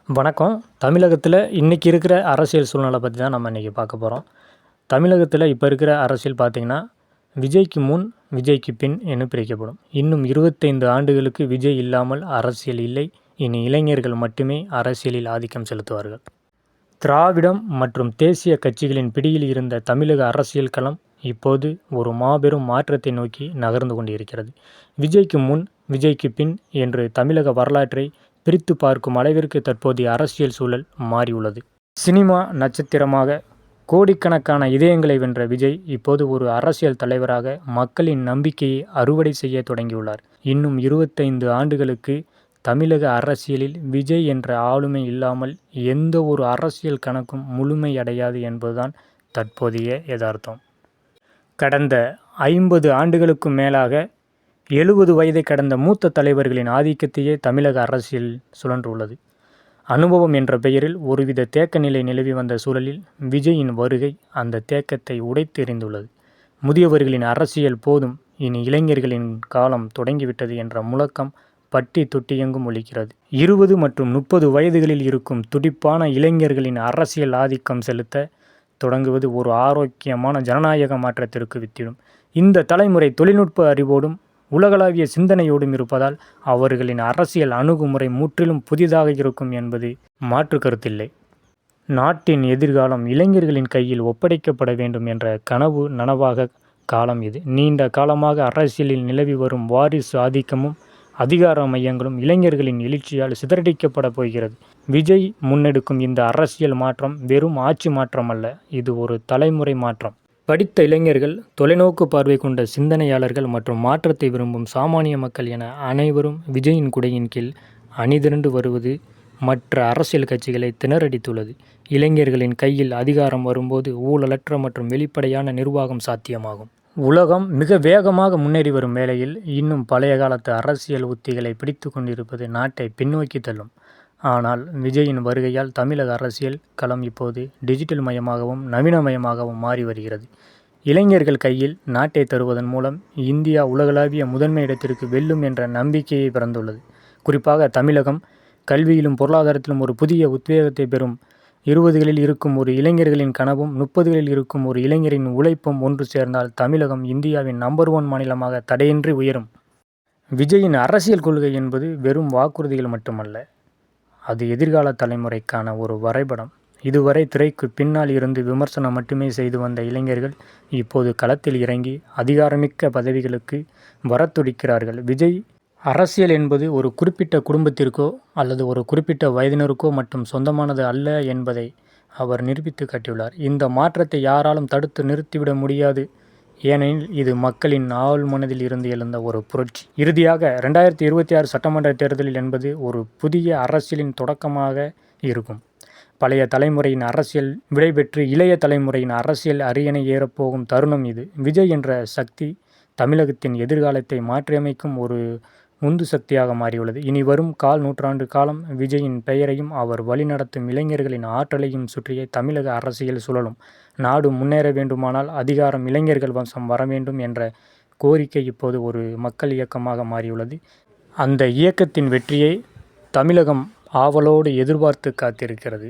வணக்கம். தமிழகத்தில இன்னைக்கு இருக்கிற அரசியல் சூழ்நிலை பத்தி தான் நம்ம இன்னைக்கு பார்க்க போறோம். தமிழகத்தில இப்ப இருக்கிற அரசியல் பார்த்தீங்கன்னா, விஜய்க்கு முன், விஜய்க்கு பின் என பிரிக்கப்படும். இன்னும் 25 ஆண்டுகளுக்கு விஜய் இல்லாமல் அரசியல் இல்லை. இனி இளைஞர்கள் மட்டுமே அரசியலில் ஆதிக்கம் செலுத்துவார்கள். திராவிடம் மற்றும் தேசிய கட்சிகளின் பிடியில் இருந்த தமிழக அரசியல் களம் இப்போது ஒரு மாபெரும் மாற்றத்தை நோக்கி நகர்ந்து கொண்டிருக்கிறது. விஜய்க்கு முன், விஜய்க்கு பின் என்று தமிழக வரலாற்றை பிரித்து பார்க்கும் அளவிற்கு தற்போதைய அரசியல் சூழல் மாறியுள்ளது. சினிமா நட்சத்திரமாக கோடிக்கணக்கான இதயங்களை வென்ற விஜய் இப்போது ஒரு அரசியல் தலைவராக மக்களின் நம்பிக்கையை அறுவடை செய்ய தொடங்கியுள்ளார். இன்னும் 25 ஆண்டுகளுக்கு தமிழக அரசியலில் விஜய் என்ற ஆளுமை இல்லாமல் எந்த ஒரு அரசியல் கணக்கும் முழுமையடையாது என்பதுதான் தற்போதைய யதார்த்தம். கடந்த 50 ஆண்டுகளுக்கும் மேலாக 70 வயதை கடந்த மூத்த தலைவர்களின் ஆதிக்கத்தையே தமிழக அரசியல் சுழன்றுள்ளது. அனுபவம் என்ற பெயரில் ஒருவித தேக்க நிலை நிலவி வந்த சூழலில் விஜயின் வருகை அந்த தேக்கத்தை உடைத்தெறிந்துள்ளது. முதியவர்களின் அரசியல் போதும், இனி இளைஞர்களின் காலம் தொடங்கிவிட்டது என்ற முழக்கம் பட்டி தொட்டியெங்கும் ஒலிக்கிறது. 20 மற்றும் 30 வயதுகளில் இருக்கும் துடிப்பான இளைஞர்களின் அரசியல் ஆதிக்கம் செலுத்த தொடங்குவது ஒரு ஆரோக்கியமான ஜனநாயக மாற்றத்திற்கு வித்திடும். இந்த தலைமுறை தொழில்நுட்ப அறிவோடும் உலகளாவிய சிந்தனையோடும் இருப்பதால் அவர்களின் அரசியல் அணுகுமுறை முற்றிலும் புதிதாக இருக்கும் என்பது மாற்று கருத்தில்லை. நாட்டின் எதிர்காலம் இளைஞர்களின் கையில் ஒப்படைக்கப்பட வேண்டும் என்ற கனவு நனவாக காலம் இது. நீண்ட காலமாக அரசியலில் நிலவி வரும் வாரிசு ஆதிக்கமும் அதிகார மையங்களும் இளைஞர்களின் எழுச்சியால் சிதறடிக்கப்பட போகிறது. விஜய் முன்னெடுக்கும் இந்த அரசியல் மாற்றம் வெறும் ஆட்சி மாற்றம் அல்ல, இது ஒரு தலைமுறை மாற்றம். படித்த இளைஞர்கள், தொலைநோக்கு பார்வை கொண்ட சிந்தனையாளர்கள் மற்றும் மாற்றத்தை விரும்பும் சாமானிய மக்கள் என அனைவரும் விஜயின் குடையின் கீழ் அணிதிரண்டு வருவது மற்ற அரசியல் கட்சிகளை திணறடித்துள்ளது. இளைஞர்களின் கையில் அதிகாரம் வரும்போது ஊழலற்ற மற்றும் வெளிப்படையான நிர்வாகம் சாத்தியமாகும். உலகம் மிக வேகமாக முன்னேறி வரும் வேளையில் இன்னும் பழைய காலத்து அரசியல் உத்திகளை பிடித்து கொண்டிருப்பது நாட்டை பின்னோக்கி தள்ளும். ஆனால் விஜயின் வருகையால் தமிழக அரசியல் களம் இப்போது டிஜிட்டல் மயமாகவும் நவீனமயமாகவும் மாறி வருகிறது. இளைஞர்கள் கையில் நாட்டை தருவதன் மூலம் இந்தியா உலகளாவிய முதன்மை இடத்திற்கு வெல்லும் என்ற நம்பிக்கையை பிறந்துள்ளது. குறிப்பாக தமிழகம் கல்வியிலும் பொருளாதாரத்திலும் ஒரு புதிய உத்வேகத்தை பெறும். 20களில் இருக்கும் ஒரு இளைஞர்களின் கனவும் 30களில் இருக்கும் ஒரு இளைஞரின் உழைப்பும் ஒன்று சேர்ந்தால் தமிழகம் இந்தியாவின் நம்பர் 1 மாநிலமாக தடையின்றி உயரும். விஜயின் அரசியல் கொள்கை என்பது வெறும் வாக்குறுதிகள் மட்டுமல்ல, அது எதிர்கால தலைமுறைக்கான ஒரு வரைபடம். இதுவரை திரைக்கு பின்னால் இருந்து விமர்சனம் மட்டுமே செய்து வந்த இளைஞர்கள் இப்போது களத்தில் இறங்கி அதிகாரமிக்க பதவிகளுக்கு வரத்துடிக்கிறார்கள். விஜய் அரசியல் என்பது ஒரு குறிப்பிட்ட குடும்பத்திற்கோ அல்லது ஒரு குறிப்பிட்ட வயதினருக்கோ மட்டும் சொந்தமானது அல்ல என்பதை அவர் நிரூபித்து காட்டியுள்ளார். இந்த மாற்றத்தை யாராலும் தடுத்து நிறுத்திவிட முடியாது, ஏனெனில் இது மக்களின் ஆழ் மனதில் இருந்து எழுந்த ஒரு புரட்சி. இறுதியாக 2026 சட்டமன்ற தேர்தலில் என்பது ஒரு புதிய அரசியலின் தொடக்கமாக இருக்கும். பழைய தலைமுறையின் அரசியல் விடைபெற்று இளைய தலைமுறையின் அரசியல் அரியணை ஏறப்போகும் தருணம் இது. விஜய் என்ற சக்தி தமிழகத்தின் எதிர்காலத்தை மாற்றியமைக்கும் ஒரு உந்து சக்தியாக மாறியுள்ளது. இனி வரும் கால் நூற்றாண்டு காலம் விஜயின் பெயரையும் அவர் வழிநடத்தும் இளைஞர்களின் ஆற்றலையும் சுற்றியே தமிழக அரசியல் சுழலும். நாடு முன்னேற வேண்டுமானால் அதிகாரம் இளைஞர்கள் வசம் வர வேண்டும் என்ற கோரிக்கை இப்போது ஒரு மக்கள் இயக்கமாக மாறியுள்ளது. அந்த இயக்கத்தின் வெற்றியை தமிழகம் ஆவலோடு எதிர்பார்த்து காத்திருக்கிறது.